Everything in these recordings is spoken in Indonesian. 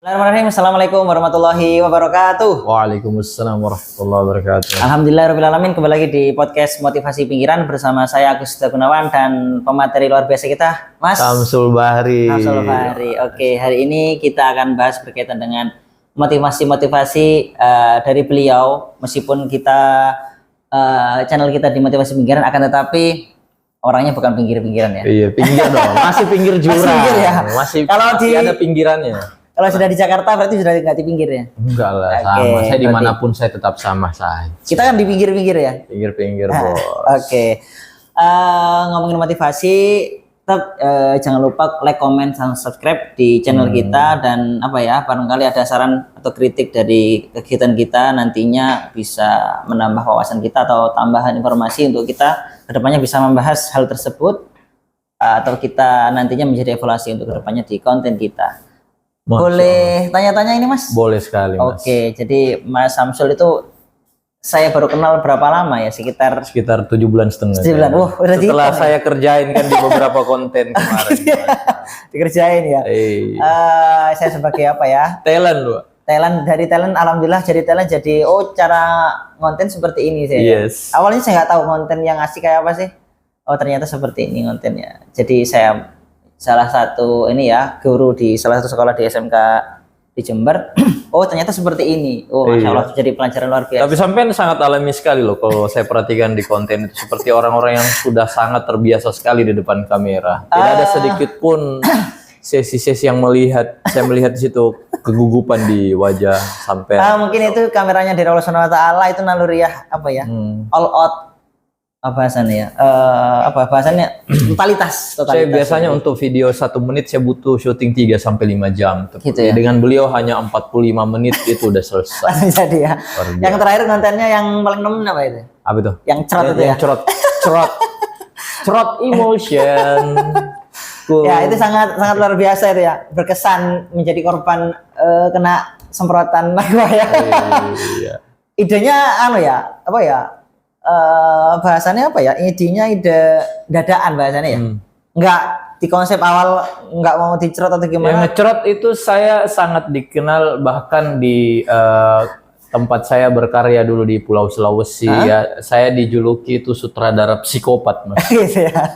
Bismillahirrahmanirrahim. Assalamualaikum warahmatullahi wabarakatuh. Waalaikumsalam warahmatullahi wabarakatuh. Alhamdulillahirrahmanirrahim. Kembali lagi di podcast Motivasi Pinggiran bersama saya Agus Gunawan dan pemateri luar biasa kita, Mas Samsul Bahri. Samsul Bahri. Oke, hari ini kita akan bahas berkaitan dengan motivasi-motivasi dari beliau. Meskipun kita channel kita di Motivasi Pinggiran, akan tetapi orangnya bukan pinggir-pinggiran ya. Iya, pinggir dong. Masih pinggir jurang. Masih pinggir ya? Masih Masih ada pinggirannya. Kalau sudah di Jakarta berarti sudah nggak di pinggir ya? Enggak lah, Oke, sama. Saya berarti dimanapun saya tetap sama saya. kita kan di pinggir-pinggir ya. Pinggir-pinggir, bos. Oke. Ngomongin motivasi, tetap jangan lupa like, comment, dan subscribe di channel kita, dan barangkali ada saran atau kritik dari kegiatan kita nantinya bisa menambah wawasan kita atau tambahan informasi untuk kita kedepannya bisa membahas hal tersebut atau kita nantinya menjadi evaluasi untuk kedepannya di konten kita. Boleh tanya-tanya ini, Mas? Boleh sekali, Mas. Oke, jadi Mas Samsul itu saya baru kenal berapa lama ya? Sekitar 7 bulan setengah. 7 bulan. Wah, udah setelah saya kerjain kan di beberapa konten kemarin. dikerjain ya. Saya sebagai apa ya? Talent lu. Dari talent, alhamdulillah jadi talent. Jadi cara konten seperti ini saya. Yes. Awalnya saya nggak tahu konten yang asik kayak apa sih. Oh, ternyata seperti ini kontennya. Jadi saya salah satu guru di salah satu sekolah di SMK di Jember. Oh, ternyata seperti ini. Oh, Masya Allah, jadi pelajaran luar biasa. Tapi sampean sangat alami sekali loh kalau saya perhatikan di konten itu, seperti orang-orang yang sudah sangat terbiasa sekali di depan kamera. Tidak ada sedikit pun sesi-sesi yang saya melihat di situ kegugupan di wajah sampean. Mungkin itu kameranya dari Allah Subhanahu wa taala, itu naluriah all out bahasannya totalitas. Saya biasanya untuk video 1 menit saya butuh syuting 3 sampai 5 jam. Gitu ya? Dengan beliau hanya 45 menit itu udah selesai. Jadi ya. Yang terakhir kontennya yang paling nemen apa itu? Apa itu? Yang cerot itu ya? Cerot emotion. Cool. Ya, itu sangat luar biasa itu ya. Berkesan menjadi korban kena semprotan aqua ya. Iya. Idenya bahasannya idenya ide dadaan bahasannya ya. Enggak di konsep awal, enggak mau dicerot atau gimana. Yang ngecerot itu saya sangat dikenal bahkan di tempat saya berkarya dulu di Pulau Sulawesi ya. Saya dijuluki itu sutradara psikopat, Mas. Gitu ya.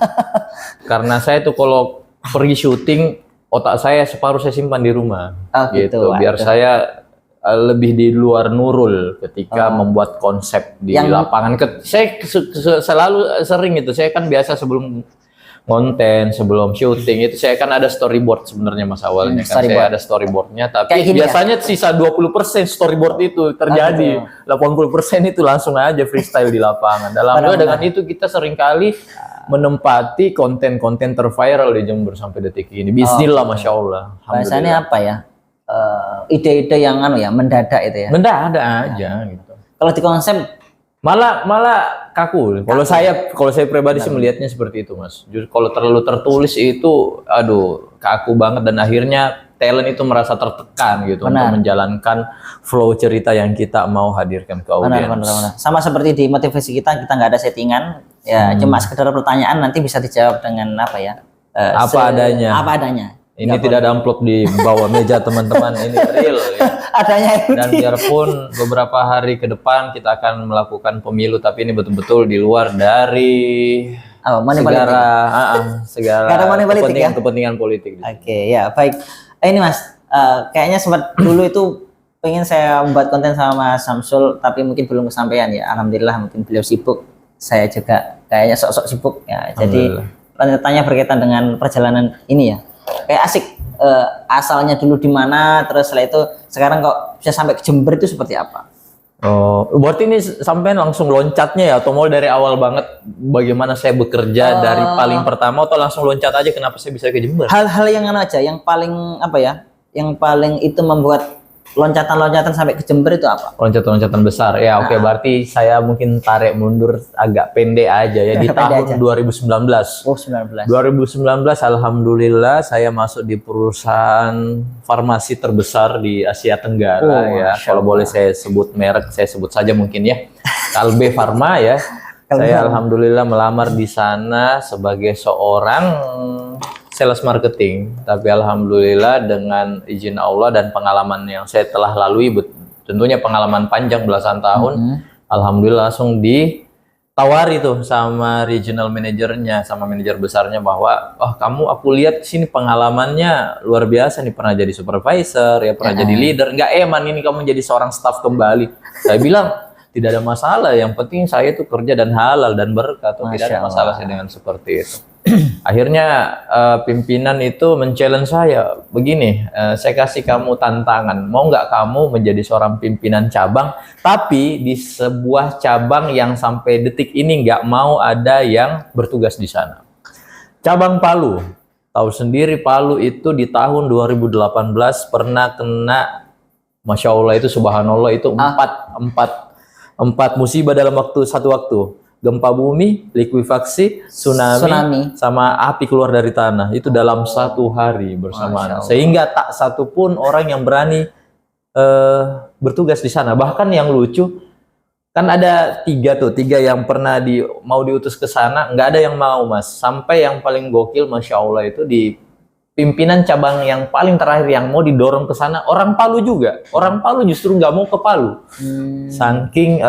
Karena saya tuh kalau pergi syuting, otak saya separuh saya simpan di rumah. Gitu. Biar saya lebih di luar nurul ketika membuat konsep di lapangan. Saya selalu sering itu. Saya kan biasa sebelum konten, sebelum syuting itu saya kan ada storyboard sebenarnya, Mas, awalnya kan saya ada storyboardnya, tapi biasanya sisa 20% storyboard itu terjadi, 80% itu langsung aja freestyle di lapangan. Dengan itu kita seringkali menempati konten-konten terviral di Jember sampai detik ini. Bismillah, Masya Allah. Bahasanya apa ya? Ide-ide yang mendadak itu ya. Mendadak aja gitu. Kalau di konsep malah kaku. Kalau saya pribadi sih melihatnya seperti itu, Mas. Justru kalau terlalu tertulis itu kaku banget, dan akhirnya talent itu merasa tertekan gitu untuk menjalankan flow cerita yang kita mau hadirkan ke audiens. Benar. Sama seperti di motivasi kita nggak ada settingan ya, cuma sekedar pertanyaan nanti bisa dijawab dengan apa adanya. Ini tidak ada amplop di bawah meja teman-teman, ini real ya. Adanya itu. Dan biarpun beberapa hari ke depan kita akan melakukan pemilu, tapi ini betul-betul di luar dari segala kepentingan politik. Oke, ya baik. Ini Mas, kayaknya sempat dulu itu pengen saya membuat konten sama Mas Samsul, tapi mungkin belum kesampaian ya. Alhamdulillah, mungkin beliau sibuk, saya juga kayaknya sok-sok sibuk ya. Jadi tanya berkaitan dengan perjalanan ini ya. Kayak asik, asalnya dulu di mana, terus setelah itu sekarang kok bisa sampai ke Jember itu seperti apa? Oh, berarti ini sampai langsung loncatnya ya, atau mau dari awal banget bagaimana saya bekerja dari paling pertama, atau langsung loncat aja kenapa saya bisa ke Jember? Hal-hal yang yang paling yang paling itu membuat loncatan-loncatan sampai ke Jember itu apa? Loncatan-loncatan besar ya. Oke, berarti saya mungkin tarik mundur agak pendek aja ya, di tahun 2019. Oh, 19. 2019 alhamdulillah saya masuk di perusahaan farmasi terbesar di Asia Tenggara ya. Kalau boleh saya sebut merek, saya sebut saja mungkin ya. Kalbe Pharma ya. Saya alhamdulillah melamar di sana sebagai seorang sales marketing, tapi alhamdulillah dengan izin Allah dan pengalaman yang saya telah lalui, tentunya pengalaman panjang belasan tahun, alhamdulillah langsung ditawari tuh sama regional manajernya, sama manajer besarnya bahwa, oh kamu aku lihat sini pengalamannya luar biasa nih, pernah jadi supervisor, ya pernah jadi leader, nggak eman ini kamu jadi seorang staff kembali. Saya bilang tidak ada masalah, yang penting saya tuh kerja dan halal dan berkah, tuh tidak ada masalah saya dengan seperti itu. Akhirnya pimpinan itu men-challenge saya begini, saya kasih kamu tantangan, mau nggak kamu menjadi seorang pimpinan cabang, tapi di sebuah cabang yang sampai detik ini nggak mau ada yang bertugas di sana. Cabang Palu, tahu sendiri Palu itu di tahun 2018 pernah kena, Masya Allah itu subhanallah itu empat musibah dalam satu waktu. Gempa bumi, likuifaksi, tsunami, sama api keluar dari tanah. Itu dalam satu hari bersamaan. Sehingga tak satu pun orang yang berani bertugas di sana. Bahkan yang lucu, kan ada tiga yang pernah mau diutus ke sana, nggak ada yang mau, Mas. Sampai yang paling gokil, Masya Allah, itu di pimpinan cabang yang paling terakhir yang mau didorong ke sana, orang Palu juga. Orang Palu justru nggak mau ke Palu. Saking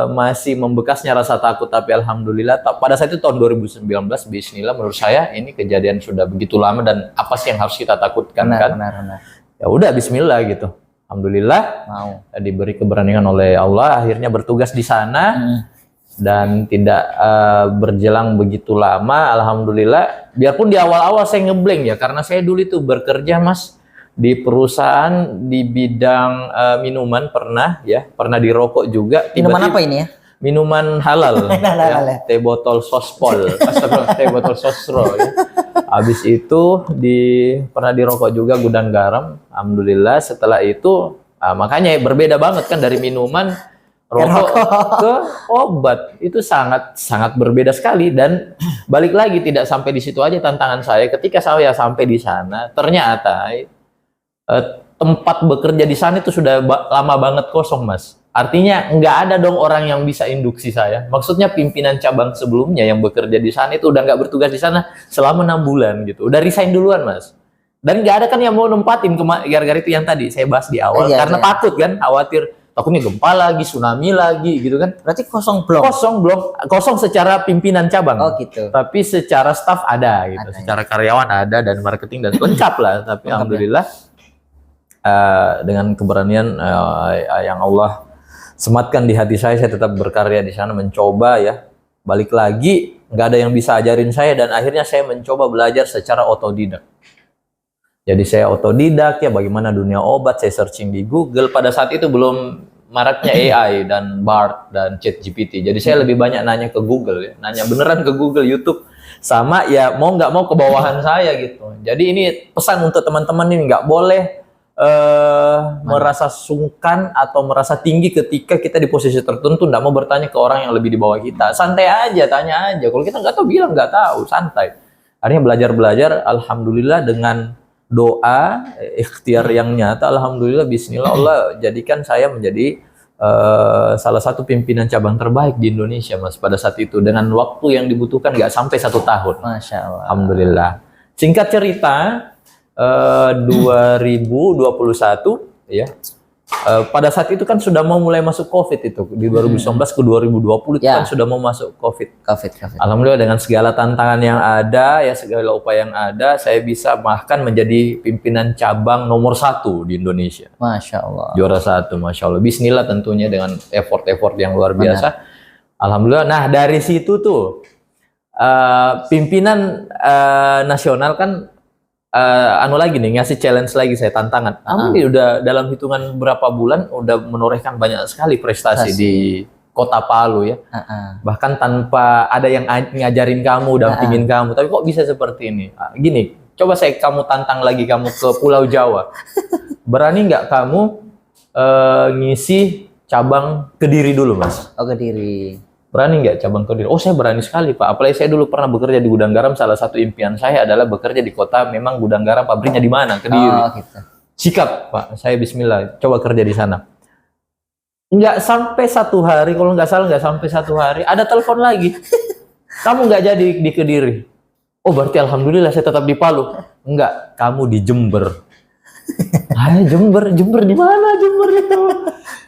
masih membekasnya rasa takut, tapi alhamdulillah pada saat itu tahun 2019, bismillah, menurut saya ini kejadian sudah begitu lama dan apa sih yang harus kita takutkan, kan? Benar. Ya udah bismillah gitu. Alhamdulillah diberi keberanian oleh Allah, akhirnya bertugas di sana. Dan tidak berjelang begitu lama, alhamdulillah. Biarpun di awal-awal saya ngeblank ya, karena saya dulu itu bekerja, Mas, di perusahaan di bidang minuman, pernah di rokok juga. Minuman apa ini ya? Minuman halal, ya, teh botol sospol, teh botol sosro. Ya. Habis itu pernah di rokok juga, gudang garam. Alhamdulillah setelah itu, makanya berbeda banget kan dari minuman rokok ke obat, itu sangat berbeda sekali. Dan balik lagi, tidak sampai di situ aja tantangan saya. Ketika saya sampai di sana, ternyata tempat bekerja di sana itu sudah lama banget kosong, Mas. Artinya nggak ada dong orang yang bisa induksi saya. Maksudnya pimpinan cabang sebelumnya yang bekerja di sana itu udah nggak bertugas di sana selama 6 bulan gitu. Udah resign duluan, Mas. Dan nggak ada kan yang mau nempatin gara-gara itu yang tadi saya bahas di awal, karena takut kan, khawatir. Takutnya gempa lagi, tsunami lagi, gitu kan? Berarti kosong belum? Kosong secara pimpinan cabang. Oh gitu. Tapi secara staff ada, gitu. Secara karyawan ada, dan marketing dan lengkap lah. Tapi alhamdulillah dengan keberanian yang Allah sematkan di hati saya tetap berkarya di sana, mencoba ya. Balik lagi, nggak ada yang bisa ajarin saya, dan akhirnya saya mencoba belajar secara otodidak. Jadi saya otodidak ya, bagaimana dunia obat, saya searching di Google. Pada saat itu belum maraknya AI dan BART dan ChatGPT. Jadi saya lebih banyak nanya ke Google ya, nanya beneran ke Google, YouTube, sama ya mau nggak mau ke bawahan saya gitu. Jadi ini pesan untuk teman-teman ini, nggak boleh merasa sungkan atau merasa tinggi ketika kita di posisi tertentu, nggak mau bertanya ke orang yang lebih di bawah kita. Santai aja, tanya aja. Kalau kita nggak tahu, bilang nggak tahu, santai. Akhirnya belajar, alhamdulillah dengan doa, ikhtiar yang nyata, alhamdulillah, bismillah, Allah jadikan saya menjadi salah satu pimpinan cabang terbaik di Indonesia, Mas, pada saat itu, dengan waktu yang dibutuhkan nggak sampai 1 tahun. Masya Allah. Alhamdulillah. Singkat cerita, 2021 ya, pada saat itu kan sudah mau mulai masuk COVID itu, di 2019 ke 2020 itu kan sudah mau masuk COVID. Alhamdulillah dengan segala tantangan yang ada, ya segala upaya yang ada, saya bisa bahkan menjadi pimpinan cabang nomor 1 di Indonesia. Masya Allah. Juara 1, Masya Allah. Bismillah tentunya dengan effort yang luar biasa. Alhamdulillah. Nah dari situ tuh, pimpinan nasional kan lagi nih, ngasih challenge lagi saya, tantangan. Ini udah dalam hitungan berapa bulan udah menorehkan banyak sekali prestasi di kota Palu ya. Bahkan tanpa ada yang ngajarin kamu, dampingin kamu. Tapi kok bisa seperti ini? Gini, coba kamu tantang lagi, kamu ke Pulau Jawa. Berani nggak kamu ngisi cabang Kediri dulu, Mas? Oh, Kediri. Berani nggak cabang Kediri? Oh, saya berani sekali, Pak. Apalagi saya dulu pernah bekerja di gudang garam. Salah satu impian saya adalah bekerja di kota memang gudang garam, pabriknya di mana? Kediri. Oh, gitu. Sikap, Pak. Saya bismillah, coba kerja di sana. Nggak sampai 1 hari, kalau nggak salah nggak sampai 1 hari, ada telepon lagi. Kamu nggak jadi di Kediri. Oh berarti alhamdulillah saya tetap di Palu. Enggak, kamu di Jember. Jember di mana Jember itu?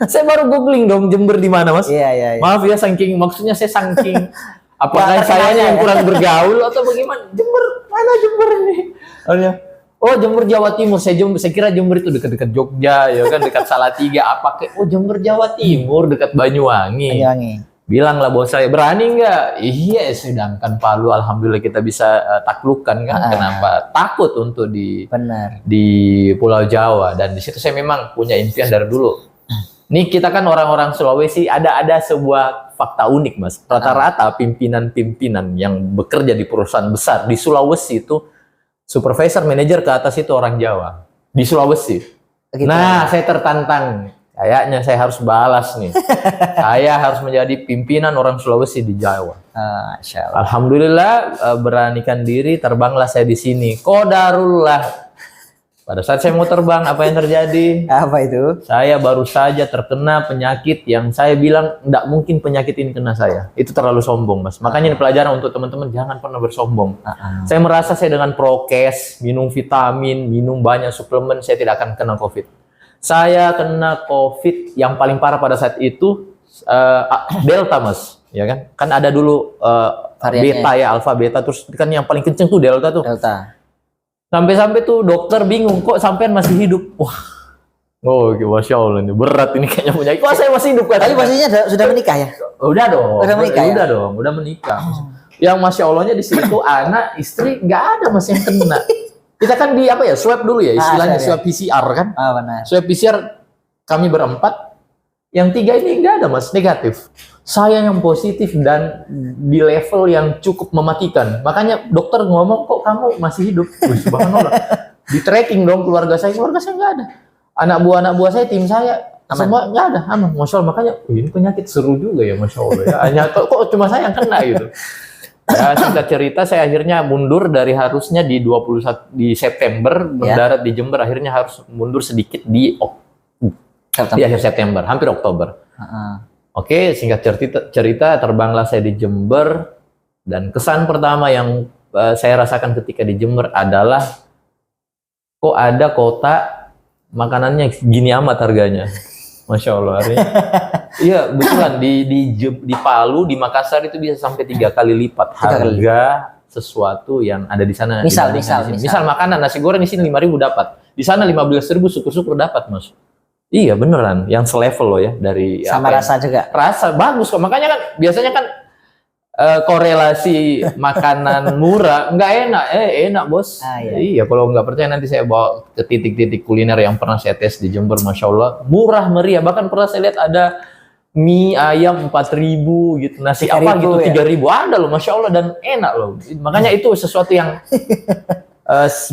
Saya baru googling dong Jember di mana Mas. Iya. Maaf ya maksudnya saya saking apakah sayanya yang kurang bergaul atau bagaimana? Jember, mana Jember ini? Oh Jember Jawa Timur, saya kira Jember itu dekat-dekat Jogja, ya kan dekat Salatiga. Oh Jember Jawa Timur, dekat Banyuwangi. Bilanglah bos saya, berani nggak? Iya, sedangkan Palu, alhamdulillah kita bisa taklukkan kan. Kenapa? Takut untuk di Pulau Jawa, dan di situ saya memang punya impian dari dulu. Nih kita kan orang-orang Sulawesi, ada sebuah fakta unik Mas. Rata-rata pimpinan-pimpinan yang bekerja di perusahaan besar di Sulawesi itu supervisor, manajer ke atas itu orang Jawa di Sulawesi. Gitu. Nah, saya tertantang. Kayaknya saya harus balas nih. Saya harus menjadi pimpinan orang Sulawesi di Jawa. Alhamdulillah beranikan diri, terbanglah saya di sini. Qadarullah. Pada saat saya mau terbang, apa yang terjadi? Apa itu? Saya baru saja terkena penyakit yang saya bilang tidak mungkin penyakit ini kena saya. Itu terlalu sombong, Mas. Makanya ini pelajaran untuk teman-teman, jangan pernah bersombong. Saya merasa saya dengan prokes, minum vitamin, minum banyak suplemen, saya tidak akan kena COVID. Saya kena COVID yang paling parah pada saat itu Delta, Mas. Ya kan? Kan ada dulu beta ya, alfa, beta, terus kan yang paling kenceng tuh Delta tuh. Sampai-sampai tuh dokter bingung, kok sampean masih hidup? Wah, oh, Masya Allah, ini berat ini kayaknya punya. Kok saya masih hidup? Tapi posisinya sudah menikah ya? Udah dong. Udah menikah udah dong, udah menikah. Yang Masya Allahnya di situ anak, istri nggak ada Mas yang kena. Kita kan di apa ya, swab dulu ya, istilahnya swab PCR kan? Benar. Swab PCR kami berempat, yang 3 ini nggak ada Mas, negatif. Saya yang positif dan di level yang cukup mematikan. Makanya dokter ngomong, kok kamu masih hidup? Subhanallah. Di tracking dong keluarga saya nggak ada. Anak buah saya, tim saya, semua nggak ada. Aman, Masya Allah. Makanya ini penyakit seru juga ya, Masya Allah. Ya. Hanya kok cuma saya yang kena gitu. Ya, singkat cerita saya akhirnya mundur dari harusnya di 21 di September mendarat di Jember, akhirnya harus mundur sedikit di akhir September, hampir Oktober. Oke, singkat cerita terbanglah saya di Jember, dan kesan pertama yang saya rasakan ketika di Jember adalah kok ada kota makanannya gini amat harganya. Masya Allah. Iya, betulan di Palu, di Makassar itu bisa sampai 3 kali lipat harga sesuatu yang ada di sana. Misal makanan nasi goreng di sini 5.000 dapat. Di sana 15.000 syukur-syukur dapat, Mas. Iya beneran, yang selevel loh ya dari sama rasa juga. Rasa bagus kok, makanya kan biasanya kan korelasi makanan murah nggak enak, enak bos. Iya, kalau nggak percaya nanti saya bawa ke titik-titik kuliner yang pernah saya tes di Jember, Masya Allah, murah meriah. Bahkan pernah saya lihat ada mie ayam 4.000 gitu, nasi apa gitu 3.000 ada loh, Masya Allah, dan enak loh. Makanya itu sesuatu yang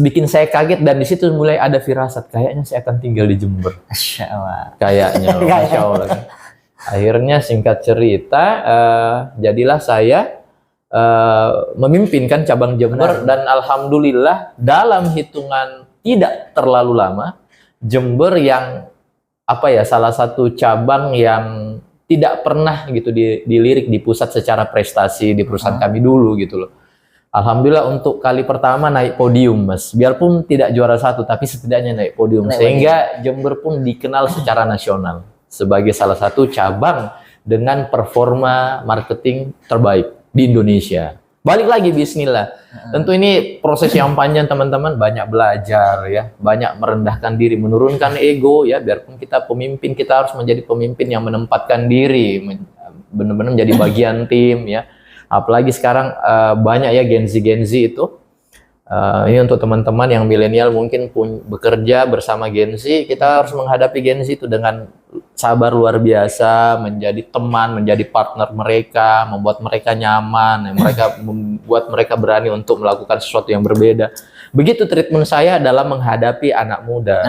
bikin saya kaget, dan di situ mulai ada firasat kayaknya saya akan tinggal di Jember. Masya Allah. Kayaknya, Masya Allah. Kan. Akhirnya singkat cerita, jadilah saya memimpinkan cabang Jember. Dan alhamdulillah dalam hitungan tidak terlalu lama, Jember yang apa ya, salah satu cabang yang tidak pernah gitu dilirik di pusat secara prestasi di perusahaan kami dulu gitu loh. Alhamdulillah untuk kali pertama naik podium, Mas. Biarpun tidak juara 1, tapi setidaknya naik podium. Sehingga Jember pun dikenal secara nasional sebagai salah satu cabang dengan performa marketing terbaik di Indonesia. Balik lagi, bismillah. Tentu ini proses yang panjang, teman-teman. Banyak belajar ya, banyak merendahkan diri, menurunkan ego ya. Biarpun kita pemimpin, kita harus menjadi pemimpin yang menempatkan diri, benar-benar menjadi bagian tim ya. Apalagi sekarang banyak ya Gen Z itu. Ini untuk teman-teman yang milenial mungkin bekerja bersama Gen Z, kita harus menghadapi Gen Z itu dengan sabar luar biasa, menjadi teman, menjadi partner mereka, membuat mereka nyaman, membuat mereka berani untuk melakukan sesuatu yang berbeda. Begitu treatment saya dalam menghadapi anak muda,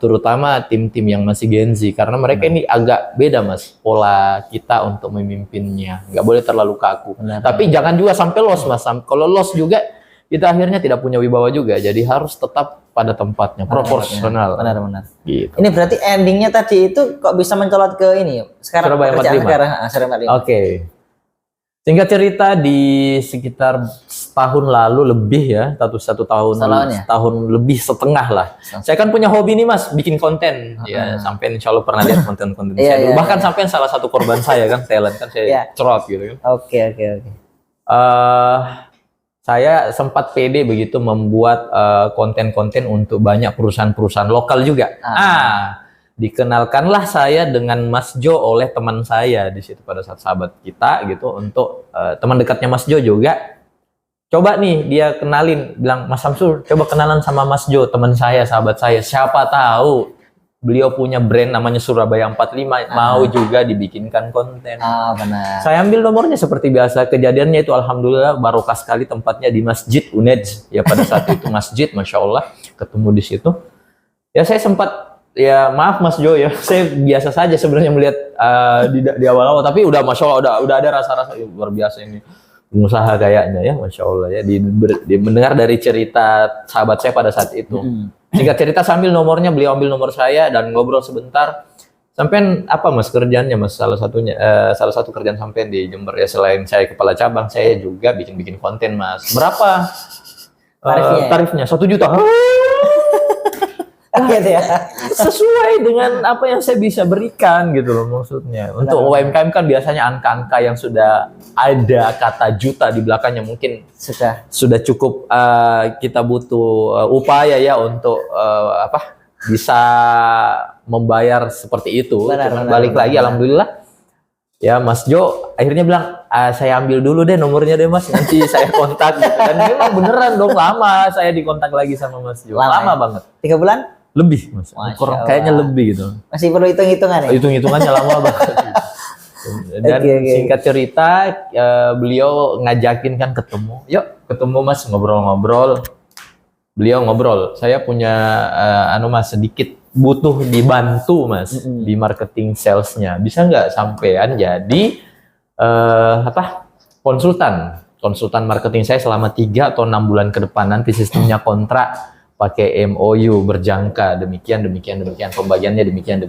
terutama tim-tim yang masih Gen Z, karena mereka ini agak beda, Mas, pola kita untuk memimpinnya. Nggak boleh terlalu kaku. Tapi jangan juga sampai lost, Mas. Kalau lost juga, kita akhirnya tidak punya wibawa juga. Jadi harus tetap pada tempatnya, proporsional. Benar-benar. Gitu. Ini berarti endingnya tadi itu kok bisa mencolot ke ini? Sekarang Surabaya 45. Oke. Singkat cerita, di sekitar tahun lalu lebih ya, satu tahun, tahun lebih setengah lah. Saya kan punya hobi nih Mas, bikin konten. Ya, sampai insya Allah pernah lihat konten-konten saya dulu. Bahkan sampai salah satu korban saya kan, talent kan saya cerot gitu kan. Oke. Saya sempat pede begitu membuat konten-konten untuk banyak perusahaan-perusahaan lokal juga. Dikenalkanlah saya dengan Mas Jo oleh teman saya di situ pada saat sahabat kita gitu, untuk teman dekatnya Mas Jo juga. Coba nih dia kenalin, bilang Mas Samsul coba kenalan sama Mas Jo, teman saya, sahabat saya. Siapa tahu beliau punya brand namanya Surabaya 45, mau juga dibikinkan konten. Benar. Saya ambil nomornya seperti biasa. Kejadiannya itu alhamdulillah barokah sekali, tempatnya di Masjid UNED. Ya pada saat itu masjid, Masya Allah, ketemu di situ. Ya saya sempat, ya maaf Mas Jo ya, saya biasa saja sebenarnya melihat di awal-awal, tapi udah Masya Allah, udah ada rasa-rasa luar biasa ini pengusaha kayaknya ya, Masya Allah ya. Mendengar dari cerita sahabat saya pada saat itu. Singkat cerita, sambil nomornya, beliau ambil nomor saya dan ngobrol sebentar. Sampean apa Mas kerjaannya Mas? Salah satu kerjaan sampean di Jember ya, selain saya kepala cabang, saya juga bikin konten Mas. Berapa tarifnya? 1 juta. Gitu ya. Sesuai dengan apa yang saya bisa berikan gitu loh maksudnya. Untuk UMKM kan biasanya angka-angka yang sudah ada kata juta di belakangnya, mungkin sudah cukup. Kita butuh upaya ya untuk bisa membayar seperti itu. Balik lagi alhamdulillah ya, Mas Jo akhirnya bilang, saya ambil dulu deh nomornya deh Mas, nanti saya kontak gitu. Dan memang beneran dong, lama saya dikontak lagi sama Mas Jo. Lama banget. 3 bulan? Lebih Mas, kayaknya lebih gitu. Masih perlu hitung-hitungan ya? Hitung-hitungannya lama banget. Dan singkat cerita, beliau ngajakin kan ketemu. Yuk ketemu Mas, ngobrol-ngobrol. Beliau ngobrol, saya punya Mas sedikit butuh dibantu Mas di marketing salesnya. Bisa nggak sampean jadi konsultan marketing saya selama 3 atau 6 bulan ke depan, nanti sistemnya kontrak pakai MOU berjangka demikian, pembagiannya demikian.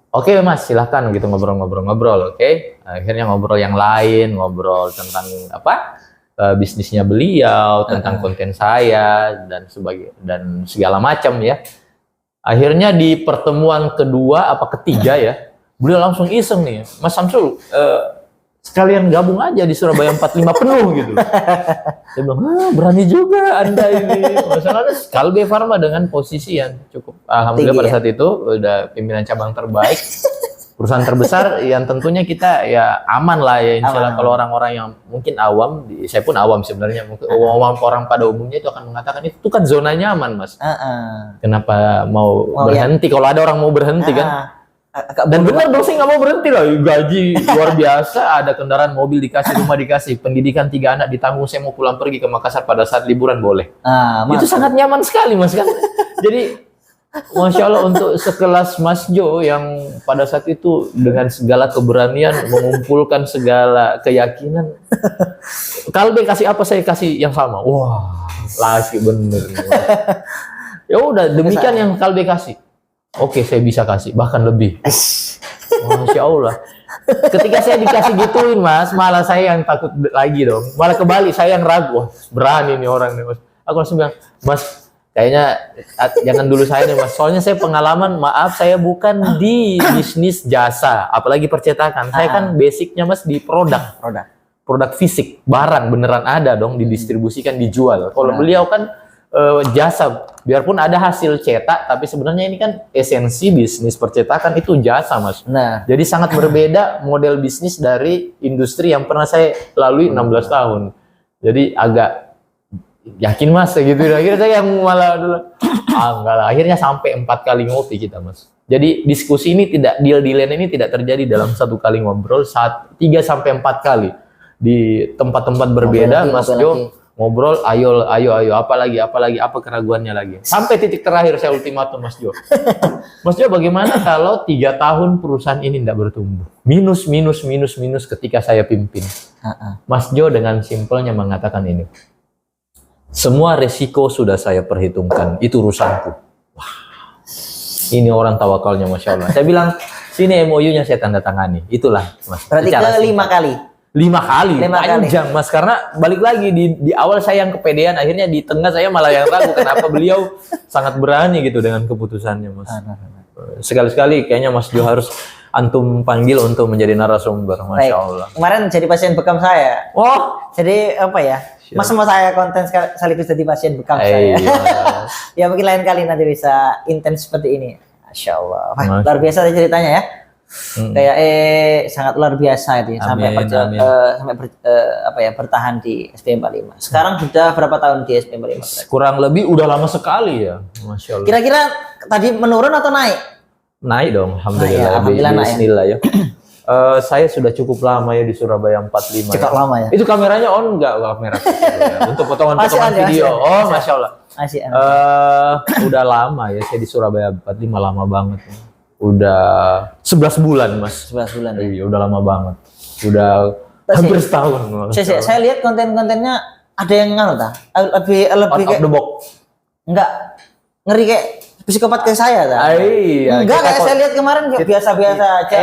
Oke Mas, silahkan gitu, ngobrol. Oke. Akhirnya ngobrol yang lain, ngobrol tentang bisnisnya beliau, tentang konten saya dan segala macam ya. Akhirnya di pertemuan kedua ketiga ya, beliau langsung iseng nih, Mas Samsul, sekalian gabung aja di Surabaya 45 penuh gitu. Saya bilang, berani juga Anda ini. Masalahnya Kalbe Pharma dengan posisi yang cukup, alhamdulillah pada saat itu udah pimpinan cabang terbaik, perusahaan terbesar yang tentunya kita ya aman lah ya, insya Allah. Kalau orang-orang yang mungkin awam, saya pun awam sebenarnya, mungkin orang pada umumnya itu akan mengatakan itu kan zona nyaman Mas. Kenapa mau berhenti? Kalau ada orang mau berhenti kan? Dan benar dong, saya nggak mau berhenti lah. Gaji luar biasa, ada kendaraan mobil dikasih, rumah dikasih, pendidikan 3 anak ditanggung, saya mau pulang pergi ke Makassar pada saat liburan boleh. Itu sangat nyaman sekali Mas kan. Jadi Masya Allah, untuk sekelas Mas Jo yang pada saat itu dengan segala keberanian mengumpulkan segala keyakinan, Kalbe kasih apa saya kasih yang sama. Wah, laki bener. Ya udah, demikian yang Kalbe kasih. Oke, saya bisa kasih, bahkan lebih. Masya Allah. Ketika saya dikasih gituin Mas, malah saya yang takut lagi dong. Malah kebalik, saya yang ragu. Wah, berani nih orang nih Mas. Aku langsung bilang, Mas, kayaknya jangan dulu saya nih Mas. Soalnya saya pengalaman, maaf, saya bukan di bisnis jasa, apalagi percetakan. Saya kan basicnya Mas di produk fisik, barang beneran ada dong, didistribusikan, dijual. Kalau beliau kan jasa, biarpun ada hasil cetak, tapi sebenarnya ini kan esensi bisnis percetakan itu jasa Mas. Jadi sangat berbeda model bisnis dari industri yang pernah saya lalui 16 tahun. Jadi agak yakin Mas gitu. Akhirnya saya yang malah dulu, enggak lah. Akhirnya sampai 4 kali ngopi kita Mas. Jadi diskusi ini deal-dealan ini tidak terjadi dalam 1 kali ngobrol, 3 sampai 4 kali di tempat-tempat berbeda. Mas Jo ngobrol, ayo, apa keraguannya lagi. Sampai titik terakhir saya ultimatum Mas Jo. Mas Jo, bagaimana kalau 3 tahun perusahaan ini tidak bertumbuh? Minus ketika saya pimpin. Mas Jo dengan simpelnya mengatakan ini, semua resiko sudah saya perhitungkan, itu urusanku. Wah, ini orang tawakalnya Masya Allah. Saya bilang, sini MOU-nya saya tanda tangani. Itulah Mas. Berarti ke 5 kali? 5 kali, panjang Mas, karena balik lagi di awal saya yang kepedean, akhirnya di tengah saya malah yang ragu kenapa beliau sangat berani gitu dengan keputusannya Mas. Sekali-sekali kayaknya Mas Jo harus antum panggil untuk menjadi narasumber, Masya Allah. Kemarin jadi pasien bekam saya. Wah, jadi apa ya? Mas mau saya konten sekaligus jadi pasien bekam saya. Ya mungkin lain kali nanti bisa intens seperti ini. Masya Allah. Wah, luar biasa ceritanya ya. Kayak sangat luar biasa itu ya. Sampai bertahan di SPM 45. Sekarang sudah berapa tahun di SPM 45? Kurang lebih udah lama sekali ya, Masya Allah. Kira-kira tadi menurun atau naik? Naik dong, alhamdulillah. Alhamdulillah naik. Bismillah ya. Saya sudah cukup lama ya di Surabaya 45. Cukup lama ya. Itu kameranya on enggak kamera? Untuk potongan-potongan video. Oh, Masya Allah. Udah lama ya saya di Surabaya 45, lama banget. Udah 11 bulan Mas. 11 bulan. Iya, udah lama banget. Udah hampir setahun. Saya lihat konten-kontennya ada yang lebih out of the box. Enggak ngeri kayak psikopat kayak saya enggak kayak saya lihat kemarin kayak biasa-biasa aja.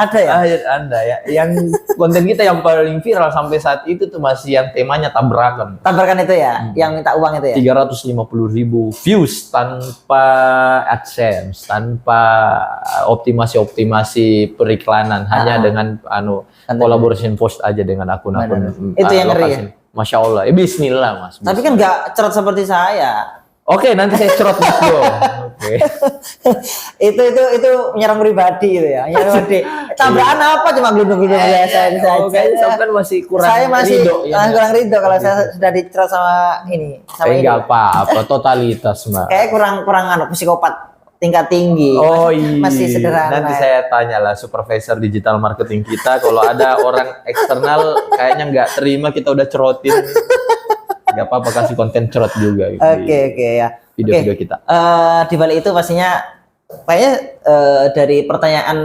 Ada ya? Anda ya. Yang konten kita yang paling viral sampai saat itu tuh masih yang temanya tabrakan. Tabrakan itu ya, yang minta uang itu ya. 350.000 views tanpa AdSense, tanpa optimasi periklanan, hanya dengan collaboration post aja dengan akun-akun. Itu yang ngeri ya? Masya Allah. Bismillah Mas. Tapi kan nggak cerot seperti saya. Oke, nanti saya cerot Mas Jo. Oke. Itu menyerang pribadi itu ya. Menyerang pribadi. Tabrakan apa cuma gelundung-gelundung biasa saja. Saya kan masih kurang ridho. Kurang ridho kalau saya sudah dicerot sama ini. Enggak apa-apa, totalitas, Mbak. Kayak kurang psikopat tingkat tinggi. Oh iya. Masih sederhana. Nanti saya tanyalah supervisor digital marketing kita, kalau ada orang eksternal kayaknya nggak terima kita udah cerotin. Gak apa-apa, kasih konten cerot juga gitu. Oke ya. Video kita. Di balik itu pastinya kayaknya dari pertanyaan,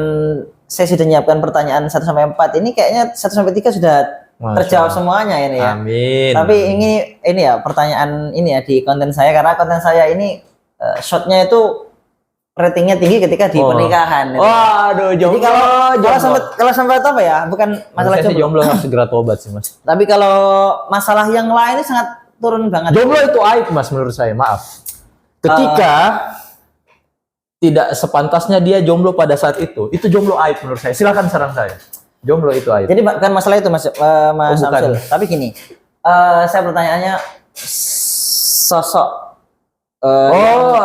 saya sudah menyiapkan pertanyaan 1 sampai 4 ini kayaknya 1 sampai 3 sudah terjawab semuanya ini ya. Amin. Tapi ini ya pertanyaan ini ya di konten saya, karena konten saya ini shotnya itu ratingnya tinggi ketika di pernikahan. Waduh, jomblo. Jadi kalau sempat apa ya, bukan masalah jomblo harus segera tobat sih Mas. Tapi kalau masalah yang lain ini sangat turun banget. Jomblo itu aib Mas menurut saya, maaf. Ketika tidak sepantasnya dia jomblo pada saat itu jomblo aib menurut saya. Silakan saran saya. Jomblo itu aib. Jadi bukan masalah itu Mas Samsul. Tapi gini, saya pertanyaannya sosok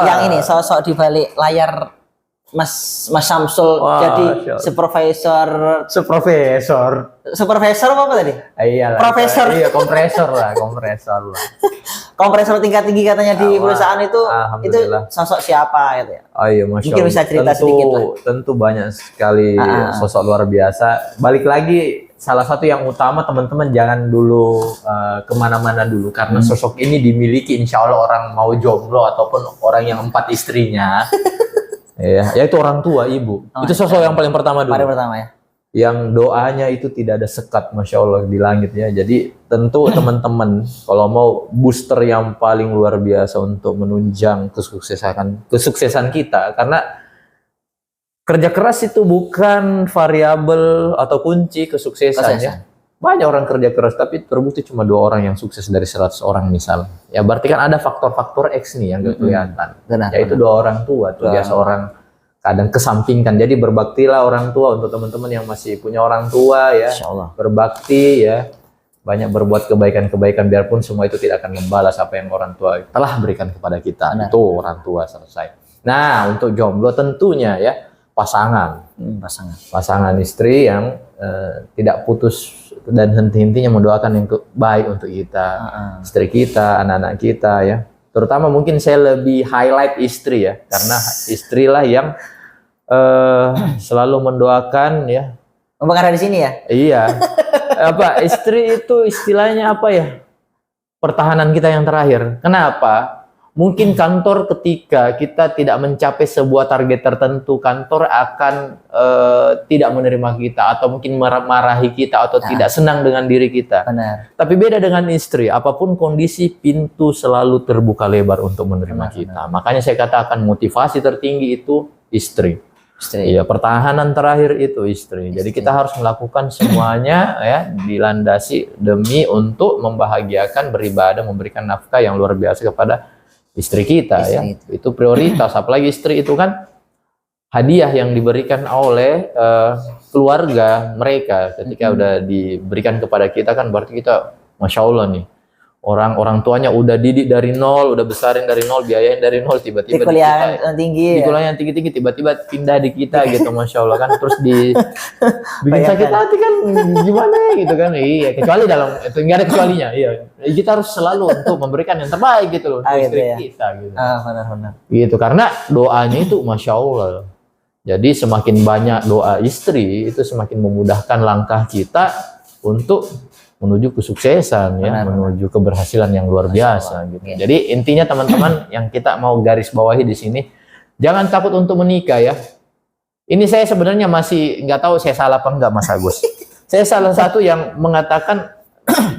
yang ini, sosok di balik layar Mas Samsul. Jadi supervisor apa tadi? Iyalah. Profesor. Iya, kompresor lah. Kompresor tingkat tinggi katanya di perusahaan itu sosok siapa gitu ya? Oh iya, Masya Allah. Mungkin bisa cerita sedikit lah. Tentu banyak sekali sosok luar biasa. Balik lagi, salah satu yang utama teman-teman jangan dulu kemana-mana dulu, karena sosok ini dimiliki insya Allah orang mau jomblo ataupun orang yang 4 istrinya. Ya, yaitu orang tua, ibu. Itu sosok yang paling pertama dulu. Paling pertama ya. Yang doanya itu tidak ada sekat, Masya Allah, di langit ya. Jadi tentu teman-teman kalau mau booster yang paling luar biasa untuk menunjang kesuksesan kita, karena kerja keras itu bukan variabel atau kunci kesuksesan ya. Banyak orang kerja keras tapi terbukti cuma 2 orang yang sukses dari 100 orang misal. Ya berarti kan ada faktor-faktor X nih yang gak kelihatan. Yaitu 2 orang tua tuh biasa orang kadang kesampingkan. Jadi berbaktilah orang tua, untuk teman-teman yang masih punya orang tua ya. Berbakti ya. Banyak berbuat kebaikan-kebaikan, biarpun semua itu tidak akan membalas apa yang orang tua telah berikan kepada kita. Itu orang tua, selesai. Nah, untuk jomblo tentunya ya pasangan istri yang tidak putus dan henti-hentinya mendoakan yang baik untuk kita, istri kita, anak-anak kita ya. Terutama mungkin saya lebih highlight istri ya, karena istrilah yang selalu mendoakan ya. Karena di sini ya. Iya. Istri itu istilahnya apa ya? Pertahanan kita yang terakhir. Kenapa? Mungkin kantor ketika kita tidak mencapai sebuah target tertentu, kantor akan tidak menerima kita, atau mungkin marahi kita, atau tidak senang dengan diri kita. Benar. Tapi beda dengan istri, apapun kondisi pintu selalu terbuka lebar untuk menerima kita. Makanya saya katakan motivasi tertinggi itu istri. Istri. Iya, pertahanan terakhir itu istri. Jadi kita harus melakukan semuanya ya dilandasi demi untuk membahagiakan, beribadah, memberikan nafkah yang luar biasa kepada istri kita ya. Itu prioritas. Apalagi istri itu kan hadiah yang diberikan oleh keluarga mereka ketika udah diberikan kepada kita kan berarti kita Masya Allah nih. Orang tuanya udah didik dari nol, udah besarin dari nol, biayain dari nol, tiba-tiba di kuliah yang tinggi, di kuliah yang tinggi-tinggi, tiba-tiba pindah di kita gitu, Masya Allah kan, terus bikin sakit hati kan, gimana ya gitu kan, iya, kecuali dalam, itu nggak ada kecualinya, iya, kita harus selalu untuk memberikan yang terbaik gitu loh, untuk istri kita gitu, benar-benar, gitu, karena doanya itu Masya Allah, jadi semakin banyak doa istri, itu semakin memudahkan langkah kita untuk menuju kesuksesan ya, menuju keberhasilan yang luar biasa gitu. Ya. Jadi intinya teman-teman yang kita mau garis bawahi di sini, jangan takut untuk menikah ya. Ini saya sebenarnya masih nggak tahu saya salah apa enggak Mas Agus. Saya salah satu yang mengatakan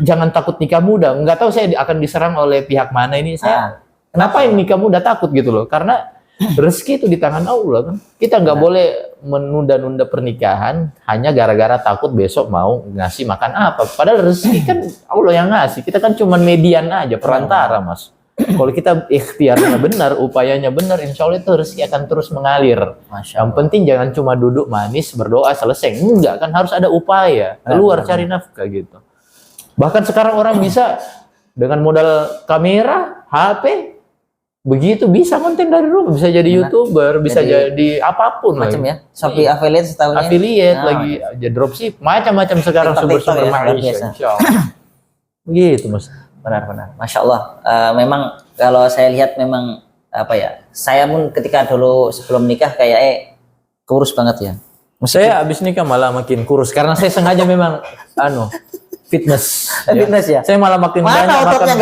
jangan takut nikah muda. Nggak tahu saya akan diserang oleh pihak mana ini. Saya kenapa yang nikah muda takut gitu loh? Karena rezeki itu di tangan Allah kan. Kita nggak boleh menunda-nunda pernikahan hanya gara-gara takut besok mau ngasih makan apa. Padahal rezeki kan Allah yang ngasih. Kita kan cuma median aja, perantara Mas. Kalau kita ikhtiarnya benar, upayanya benar, insya Allah itu rezeki akan terus mengalir. Yang penting jangan cuma duduk manis, berdoa, selesai. Enggak, kan harus ada upaya. Keluar cari nafkah gitu. Bahkan sekarang orang bisa dengan modal kamera, HP, begitu bisa konten dari rumah, bisa jadi YouTuber, bisa jadi apapun macam ya. Shopee affiliate setahunya. Affiliate lagi, jadi dropship, macam-macam sekarang sumber-sumber maisha. Begitu Mas. Benar-benar. Masya Allah. Memang kalau saya lihat memang apa ya? Saya pun ketika dulu sebelum nikah kayak kurus banget ya. Saya habis nikah malah makin kurus karena saya sengaja memang fitness ya. Saya malah makin mana banyak ototnya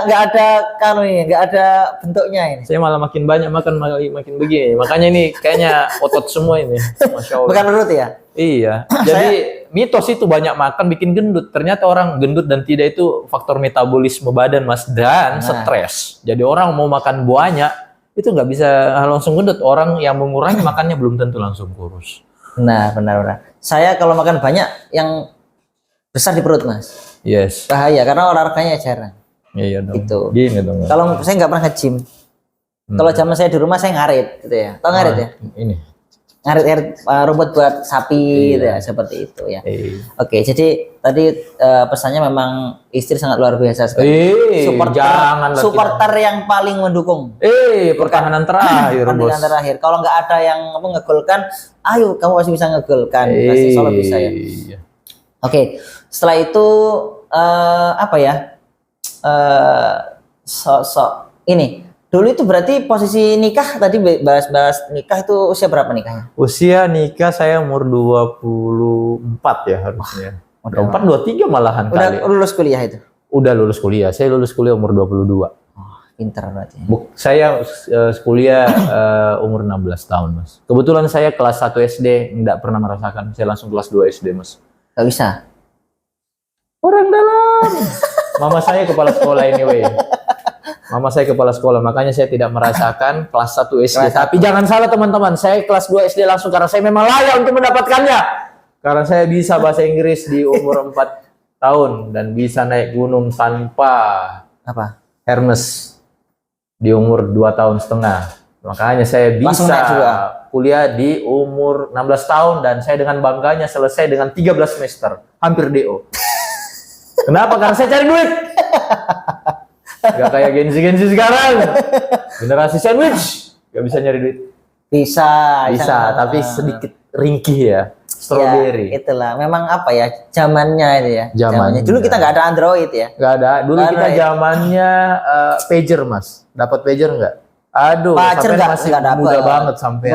nggak ada kalau ini nggak ada bentuknya ini. Saya malah makin banyak makan makin begini. Makanya ini kayaknya otot semua ini. Masya Allah. Bukan perut ya? Iya. Jadi mitos itu banyak makan bikin gendut. Ternyata orang gendut dan tidak itu faktor metabolisme badan Mas dan stres. Jadi orang mau makan banyak itu nggak bisa langsung gendut. Orang yang mengurangi makannya belum tentu langsung kurus. Nah benar. Saya kalau makan banyak yang besar di perut Mas. Yes. Bahaya karena olahraganya jarang. Iya dong. Gitu. Gini dong. Kalau saya nggak pernah nge-gym. Kalau zaman saya di rumah saya ngarit gitu ya. Tahu ngarit ya? Ini. Ngarit rumput buat sapi gitu ya, seperti itu ya. Oke, jadi tadi pesannya memang istri sangat luar biasa sekali. Supporter yang paling mendukung. Pertahanan terakhir, Bos. Pertahanan terakhir. Kalau nggak ada yang ngegolkan, ayo kamu masih bisa ngegolkan. Pasti selalu bisa ya. Oke, setelah itu apa ya? Sosok ini. Dulu itu berarti posisi nikah tadi bahas nikah itu usia berapa nikahnya? Usia nikah saya umur 24 ya harusnya. 24 23 malahan udah kali. Udah lulus kuliah itu? Udah lulus kuliah. Saya lulus kuliah umur 22. Pinter berarti. Saya kuliah umur 16 tahun, Mas. Kebetulan saya kelas 1 SD enggak pernah merasakan. Saya langsung kelas 2 SD, Mas. Gak bisa. Orang dalam. Mama saya kepala sekolah anyway. Mama saya kepala sekolah, makanya saya tidak merasakan kelas 1 SD. Tapi jangan salah teman-teman, saya kelas 2 SD langsung karena saya memang layak untuk mendapatkannya. Karena saya bisa bahasa Inggris di umur 4 tahun dan bisa naik gunung tanpa Hermes di umur 2 tahun setengah. Makanya saya bisa kuliah di umur 16 tahun dan saya dengan bangganya selesai dengan 13 semester, hampir DO. Kenapa? Karena saya cari duit. Gak kayak Gen-Z sekarang, generasi sandwich, gak bisa nyari duit. Bisa, tapi sedikit ringkih ya, strawberry. Ya, itulah, memang apa ya, zamannya itu ya. Zamannya. Dulu kita nggak ada Android ya. Nggak ada. Dulu kita zamannya pager Mas. Dapat pager nggak? Aduh, pager masih muda banget sampai.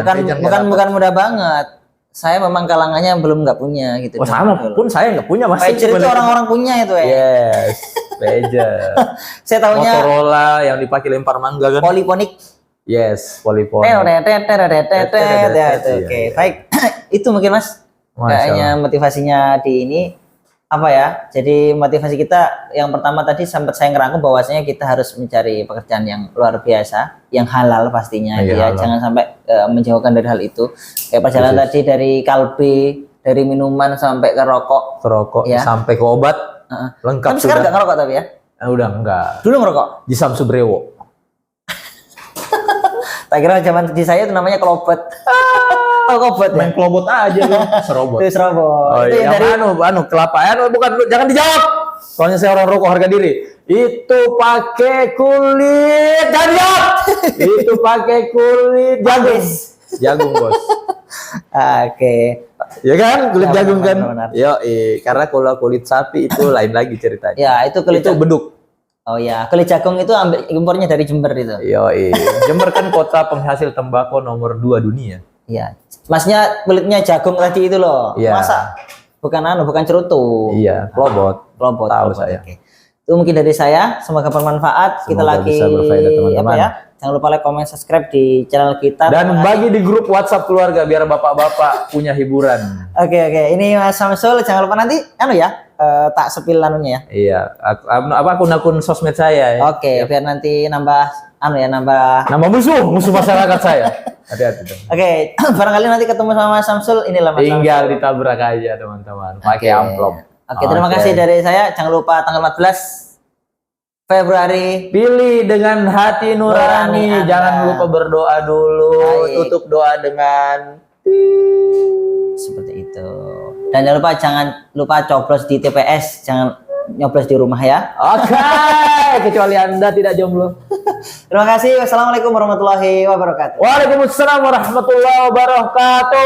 Bukan muda banget. Saya memang kalangannya belum nggak punya gitu. Oh sama pun saya nggak punya masih. Pager itu orang-orang punya itu ya. Yes, pager. Saya tahunya Motorola yang dipakai lempar mangga kan. Poliponik. Yes, poliponik. Oke, baik. Itu mungkin Mas. Kayaknya motivasinya di ini. apa ya? Jadi motivasi kita yang pertama tadi sempat saya ngerangkum bahwasanya kita harus mencari pekerjaan yang luar biasa, yang halal pastinya, ya. Halal. Jangan sampai menjauhkan dari hal itu. Kayak perjalanan tadi dari kalbe, dari minuman sampai ke rokok, ya. Sampai ke obat, lengkap. Tapi sekarang nggak ngerokok tapi ya? Udah enggak. Dulu ngerokok. Di Samsubrewo. Tak kira zaman di saya itu namanya kelobot. Oh, kelobot. Main kelobot aja loh, serobot. Itu serobot. Oh, itu yang dari kelapa bukan, jangan dijawab. Soalnya saya orang rokok harga diri. Itu pakai kulit, jangan dijawab. Itu pakai kulit jagung. Jagung, Bos. Oke. Ya kan, kulit jagung kan. Benar. Yo, karena kalau kulit sapi itu lain lagi ceritanya. Ya, itu kulit itu beduk. Oh ya, kulit jagung itu ambil impornya dari Jember itu. Yo, Jember kan kota penghasil tembakau nomor 2 dunia. Iya. Masnya kulitnya jagung tadi itu loh. Iya. Masa bukan cerutu. Iya, klobot. Tahu saya. Oke. Itu mungkin dari saya, semoga bermanfaat. Kita lagi bisa berfaedah teman-teman. Jangan lupa like, comment, subscribe di channel kita. Dan bagi di grup WhatsApp keluarga biar bapak-bapak punya hiburan. Oke. Ini Mas Samsul, jangan lupa nanti tak sepil anunya ya. Iya, akun-akun sosmed saya ya. Oke, biar nanti nambah Nama musuh masyarakat saya. Hati-hati dong. Oke, barangkali nanti ketemu sama Mas Samsul, inilah Mas Tinggal Samsul. ditabrak aja teman-teman, pakai amplop. Oke, terima kasih dari saya. Jangan lupa tanggal 14 Februari. Pilih dengan hati nurani, jangan lupa berdoa dulu. Baik. Tutup doa dengan Seperti itu. Dan jangan lupa coblos di TPS, jangan nyoblos di rumah ya. Oke, kecuali Anda tidak jomblo. Terima kasih. Wassalamualaikum warahmatullahi wabarakatuh. Waalaikumsalam warahmatullahi wabarakatuh.